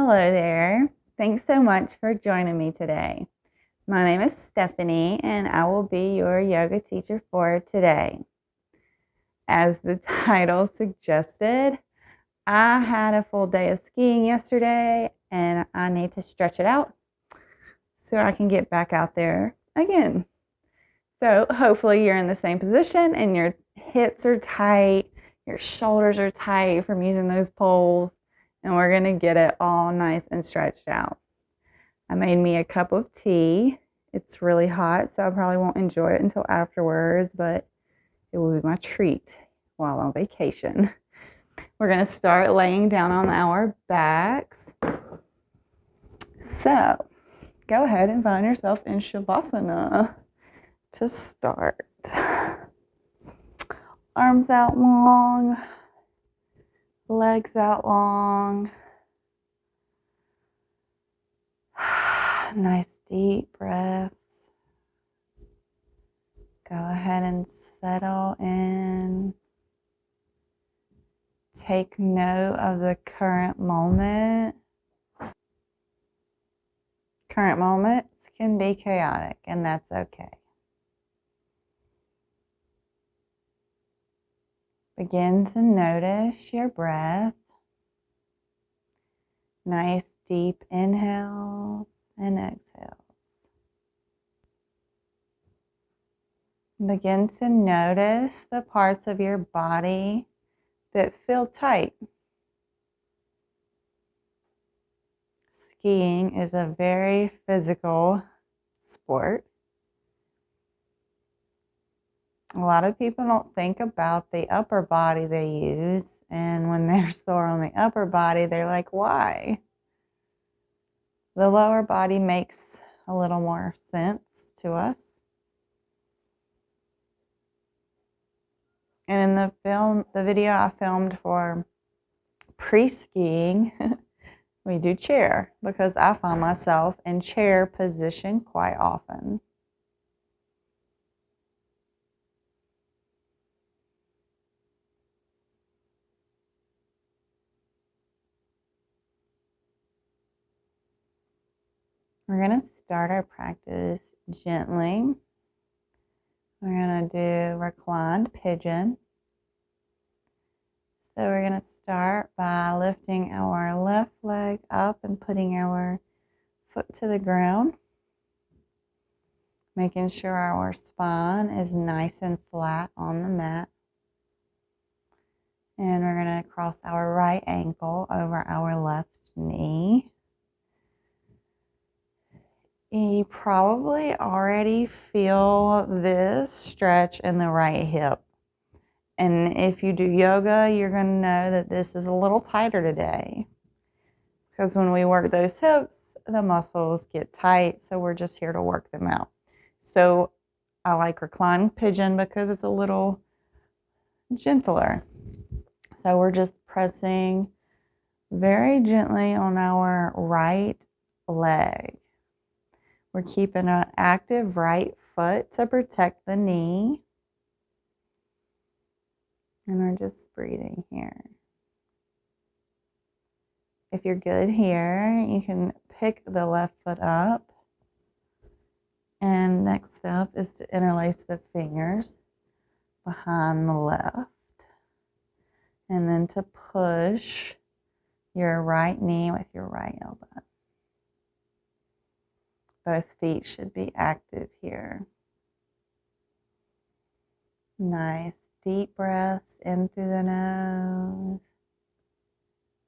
Hello there. Thanks so much for joining me today. My name is Stephanie, and I will be your yoga teacher for today. As the title suggested, I had a full day of skiing yesterday, and I need to stretch it out so I can get back out there again. So hopefully you're in the same position and your hips are tight, your shoulders are tight from using those poles, and we're going to get it all nice and stretched out. I made me a cup of tea. It's really hot, so I probably won't enjoy it until afterwards, but it will be my treat while on vacation. We're going to start laying down on our backs. So, go ahead and find yourself in Shavasana to start. Arms out long, legs out long. Nice deep breaths. Go ahead and settle in. Take note of the current moment. Current moments can be chaotic, and that's okay. Begin to notice your breath. Nice deep inhales and exhales. Begin to notice the parts of your body that feel tight. Skiing is a very physical sport. A lot of people don't think about the upper body they use, and when they're sore on the upper body, they're like, why? The lower body makes a little more sense to us. And in the video I filmed for pre-skiing, we do chair because I find myself in chair position quite often. We're going to start our practice gently. We're going to do Reclined Pigeon. So we're going to start by lifting our left leg up and putting our foot to the ground. Making sure our spine is nice and flat on the mat. And we're going to cross our right ankle over our left knee. You probably already feel this stretch in the right hip. And if you do yoga, you're going to know that this is a little tighter today. Because when we work those hips, the muscles get tight, so we're just here to work them out. So I like Reclining Pigeon because it's a little gentler. So we're just pressing very gently on our right leg. We're keeping an active right foot to protect the knee. And we're just breathing here. If you're good here, you can pick the left foot up. And next step is to interlace the fingers behind the left. And then to push your right knee with your right elbow. Both feet should be active here. Nice deep breaths in through the nose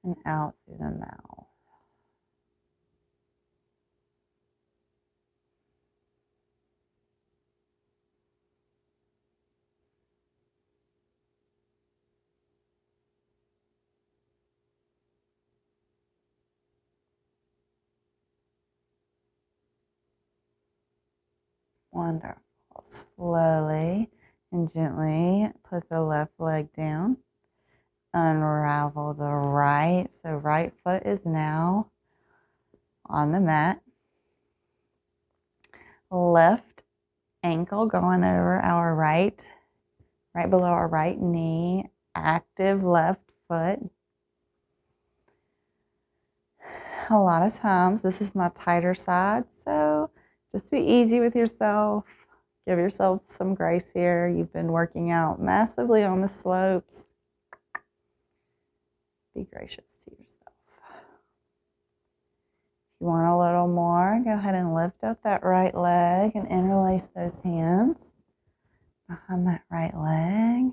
and out through the mouth. Wonderful. Slowly and gently put the left leg down. Unravel the right. So right foot is now on the mat. Left ankle going over our right below our right knee. Active left foot. a lot of times this is my tighter side, so just be easy with yourself. Give yourself some grace here. You've been working out massively on the slopes. Be gracious to yourself. If you want a little more, go ahead and lift up that right leg and interlace those hands behind that right leg.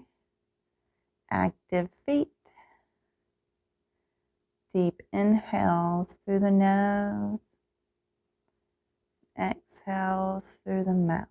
Active feet. Deep inhales through the nose. Exhales through the mouth.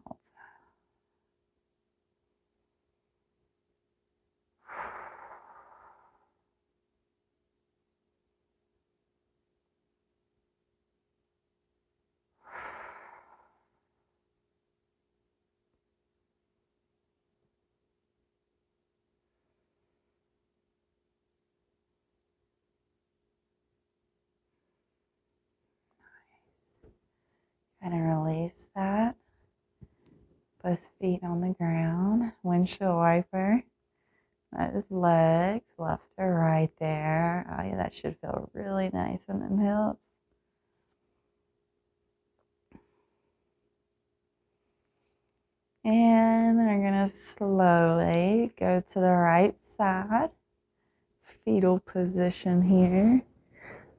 And release that. Both feet on the ground. Windshield wiper. Those legs, left or right there. Oh yeah, that should feel really nice in the hips. And we're going to slowly go to the right side. Fetal position here.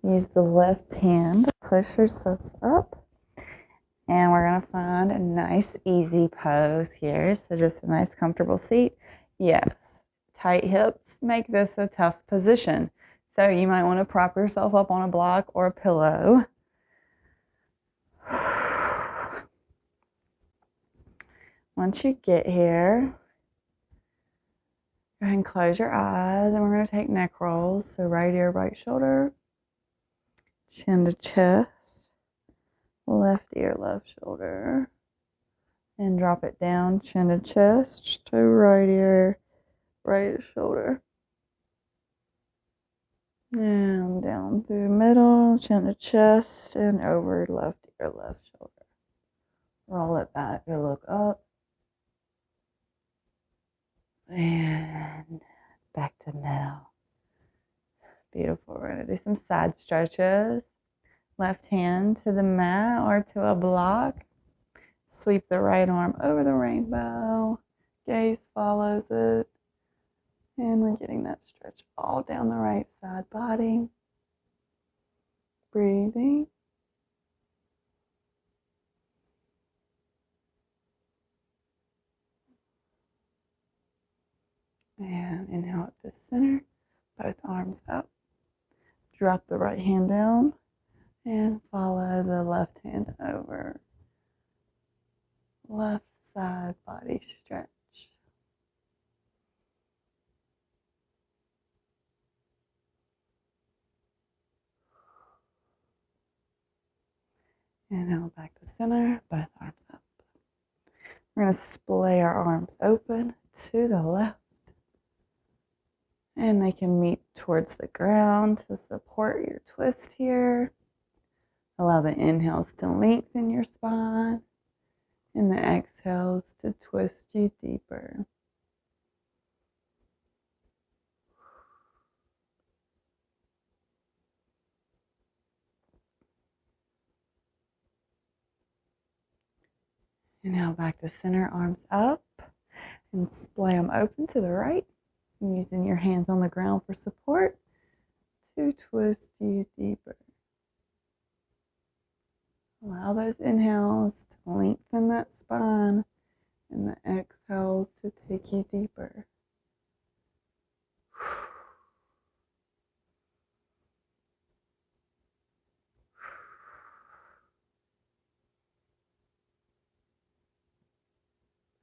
Use the left hand to push yourself up. And we're going to find a nice, easy pose here. So just a nice, comfortable seat. Yes, tight hips make this a tough position. So you might want to prop yourself up on a block or a pillow. Once you get here, go ahead and close your eyes. And we're going to take neck rolls. So right ear, right shoulder. Chin to chest. Left ear, left shoulder. And drop it down, chin to chest, to right ear, right shoulder. And down through middle, chin to chest, and over left ear, left shoulder. Roll it back, you look up. And back to middle. Beautiful. We're going to do some side stretches. Left hand to the mat or to a block. Sweep the right arm over the rainbow. Gaze follows it. And we're getting that stretch all down the right side body. Breathing. And inhale up to center. Both arms up. Drop the right hand down. And follow the left hand over. Left side body stretch. Inhale back to center, both arms up. We're going to splay our arms open to the left. And they can meet towards the ground to support your twist here. Allow the inhales to lengthen your spine and the exhales to twist you deeper. Inhale back to center, arms up, and splay them open to the right. Using your hands on the ground for support to twist you deeper. Allow those inhales to lengthen that spine and the exhales to take you deeper.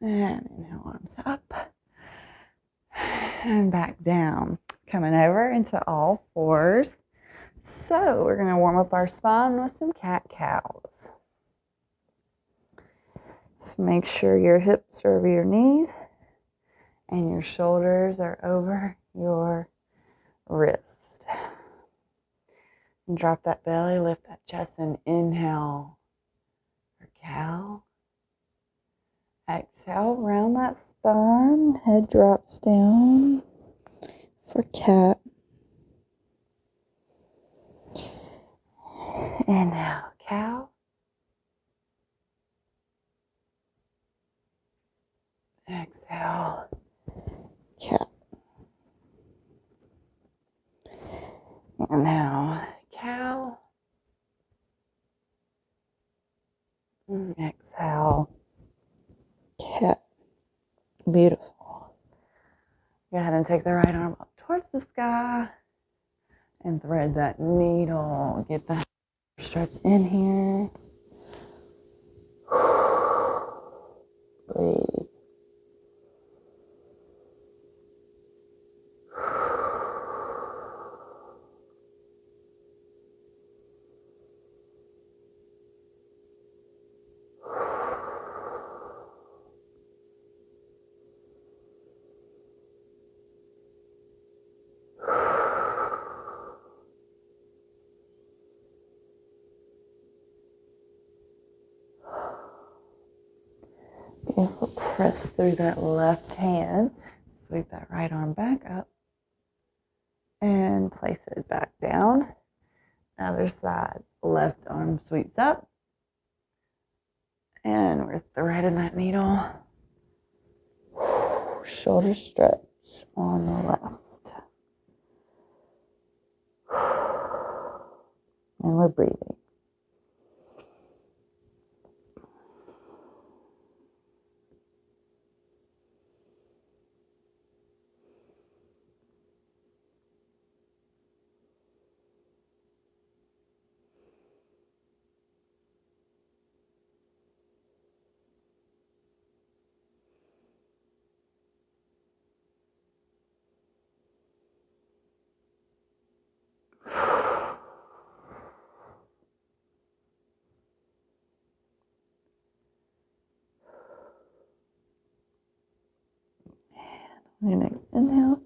And inhale, arms up. And back down. Coming over into all fours. So we're going to warm up our spine with some cat-cows. So make sure your hips are over your knees and your shoulders are over your wrist. And drop that belly, lift that chest, and inhale for cow. Exhale, round that spine, head drops down for cat. exhale, cat. And now cow. And exhale, cat. Beautiful. Go ahead and take the right arm up towards the sky and thread that needle. Get that stretch in here. Breathe. Beautiful. Press through that left hand. Sweep that right arm back up and place it back down. Other side. Left arm sweeps up. And we're threading that needle. Shoulder stretch on the left. And we're breathing. Your next inhale,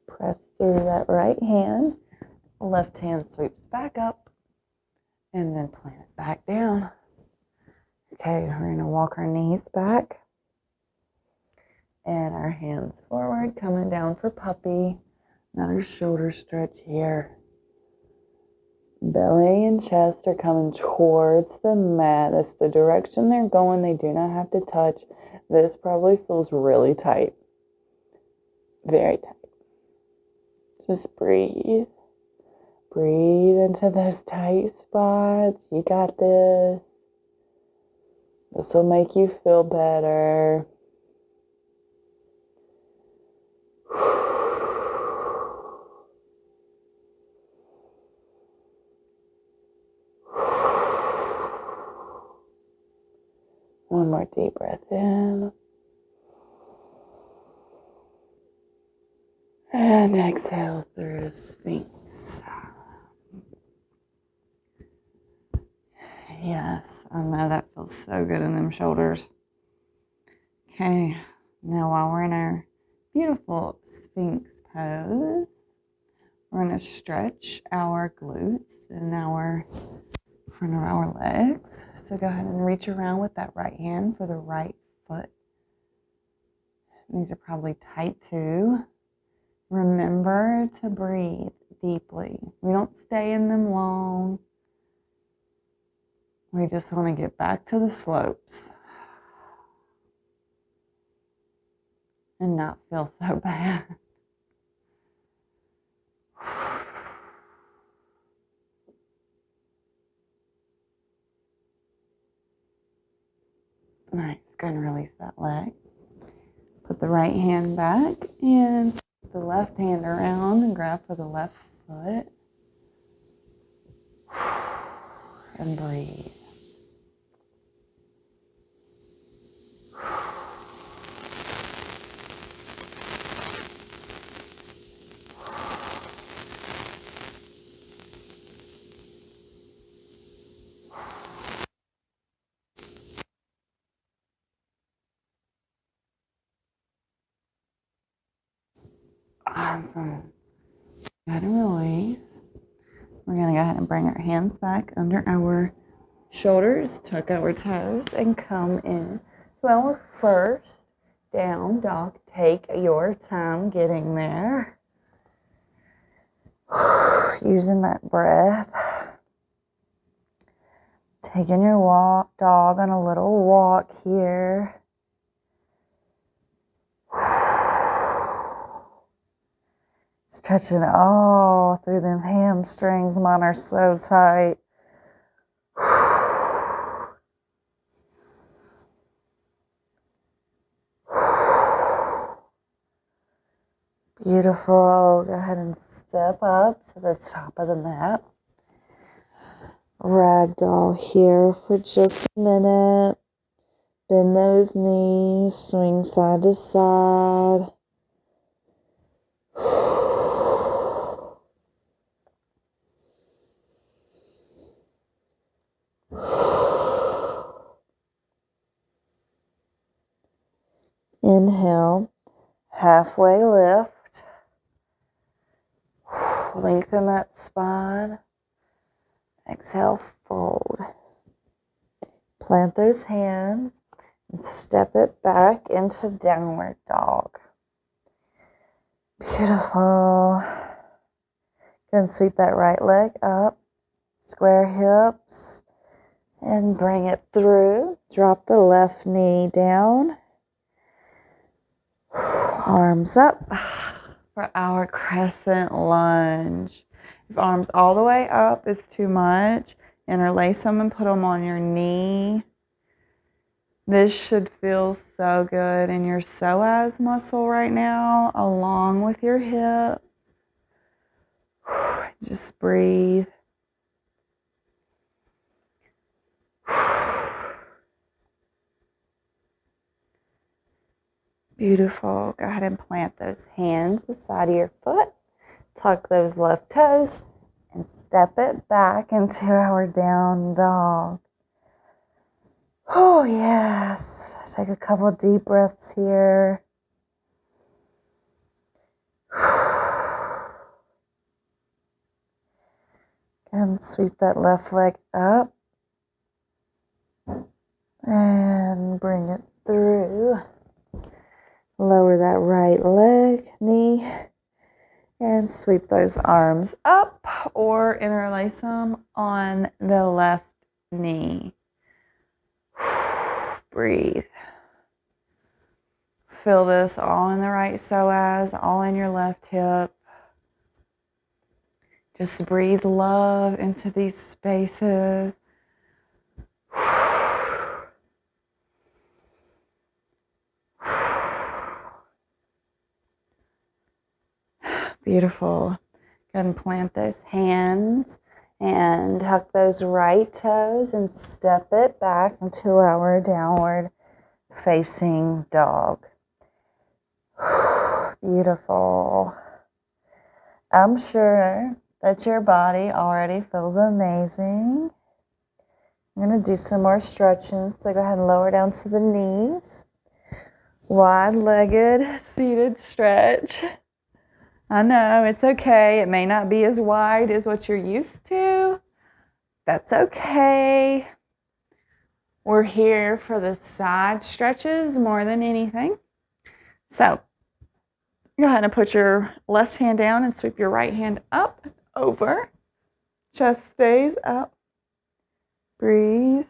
press through that right hand. Left hand sweeps back up and then plant it back down. Okay, we're going to walk our knees back and our hands forward, coming down for puppy. Another shoulder stretch here. Belly and chest are coming towards the mat. That's the direction they're going. They do not have to touch. This probably feels really tight. Very tight. Just breathe. Breathe into those tight spots. You got this. This will make you feel better. One more deep breath in. And exhale through Sphinx. Yes, I know that feels so good in them shoulders. Okay, now while we're in our beautiful Sphinx pose, we're going to stretch our glutes and our front of our legs. So go ahead and reach around with that right hand for the right foot. These are probably tight too. Remember to breathe deeply. We don't stay in them long. We just want to get back to the slopes and not feel so bad. Nice. Go and release that leg. Put the right hand back and the left hand around and grab for the left foot. And breathe. Awesome. Go ahead and release. We're going to go ahead and bring our hands back under our shoulders, tuck our toes, and come in to our first down dog. Take your time getting there. Using that breath. Taking your dog on a little walk here. Stretching all through them hamstrings. Mine are so tight. Beautiful. Go ahead and step up to the top of the mat. Ragdoll here for just a minute. Bend those knees, swing side to side. Inhale, halfway lift. Lengthen that spine. Exhale, fold. Plant those hands and step it back into downward dog. Beautiful. Then sweep that right leg up, square hips, and bring it through. Drop the left knee down. Arms up for our crescent lunge. If arms all the way up is too much, interlace them and put them on your knee. This should feel so good in your psoas muscle right now, along with your hips. Just breathe. Beautiful. Go ahead and plant those hands beside of your foot. Tuck those left toes and step it back into our down dog. Oh, yes. Take a couple deep breaths here. And sweep that left leg up. And bring it through. Lower that right leg, knee. And sweep those arms up or interlace them on the left knee. Breathe. Feel this all in the right psoas, all in your left hip. Just breathe love into these spaces. Beautiful. Go ahead and plant those hands and tuck those right toes and step it back into our downward facing dog. Beautiful. I'm sure that your body already feels amazing. I'm going to do some more stretching, so go ahead and lower down to the knees. Wide-legged seated stretch. I know, it's okay. It may not be as wide as what you're used to. That's okay. We're here for the side stretches more than anything. So, go ahead and put your left hand down and sweep your right hand up, over. Chest stays up. Breathe.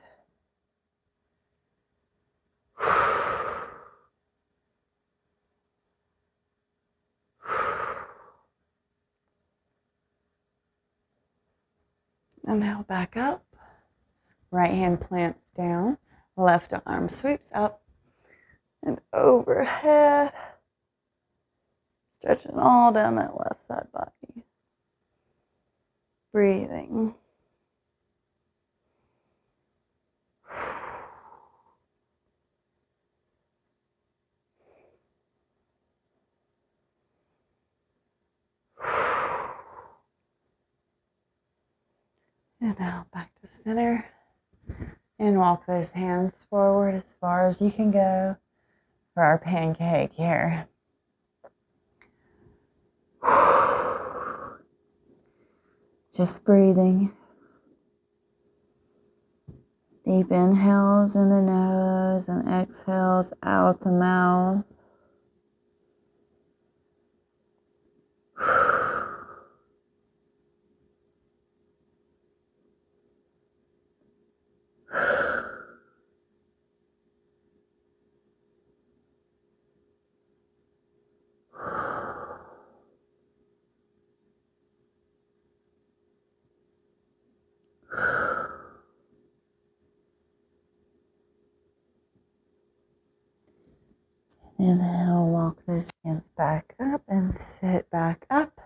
Inhale back up. Right hand plants down. Left arm sweeps up and overhead. Stretching all down that left side body. Breathing. And now back to center. And walk those hands forward as far as you can go for our pancake here. Just breathing. Deep inhales in the nose and exhales out the mouth. Inhale, walk those hands back up and sit back up.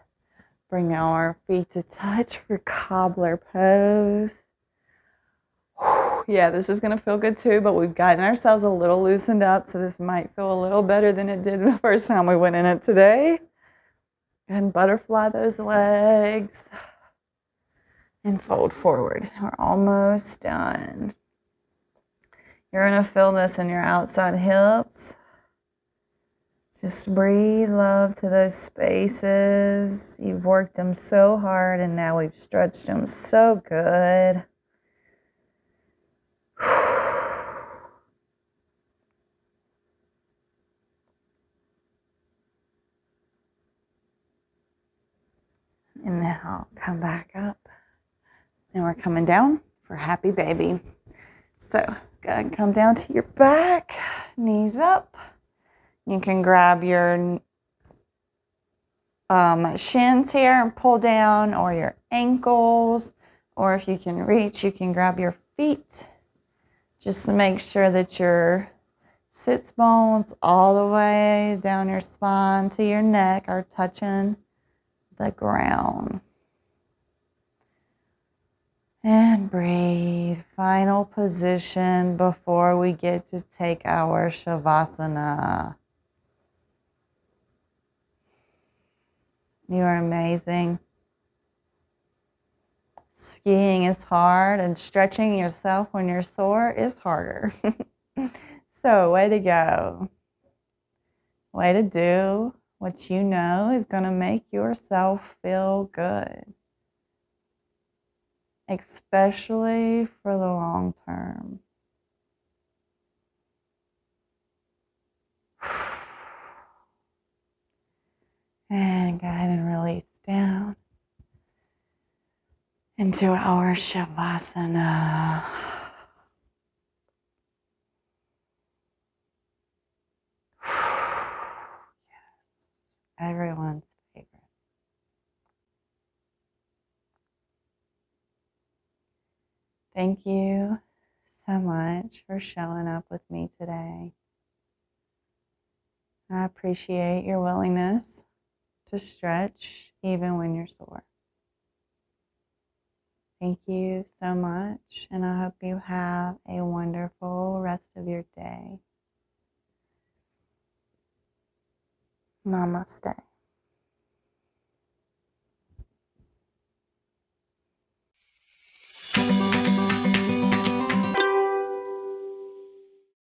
Bring our feet to touch for Cobbler Pose. Yeah, this is going to feel good too, but we've gotten ourselves a little loosened up, so this might feel a little better than it did the first time we went in it today. And butterfly those legs and fold forward. We're almost done. You're going to feel this in your outside hips. Just breathe love to those spaces. You've worked them so hard and now we've stretched them so good. Inhale, come back up. And we're coming down for happy baby. So, go ahead and come down to your back, knees up. You can grab your shins here and pull down, or your ankles, or if you can reach, you can grab your feet. Just to make sure that your sits bones all the way down your spine to your neck are touching the ground. And breathe. Final position before we get to take our Shavasana. You are amazing. Skiing is hard, and stretching yourself when you're sore is harder. So, way to go. Way to do what you know is going to make yourself feel good. Especially for the long term. And go ahead and release down into our Shavasana. Everyone's favorite. Thank you so much for showing up with me today. I appreciate your willingness to stretch even when you're sore. Thank you so much, and I hope you have a wonderful rest of your day. Namaste.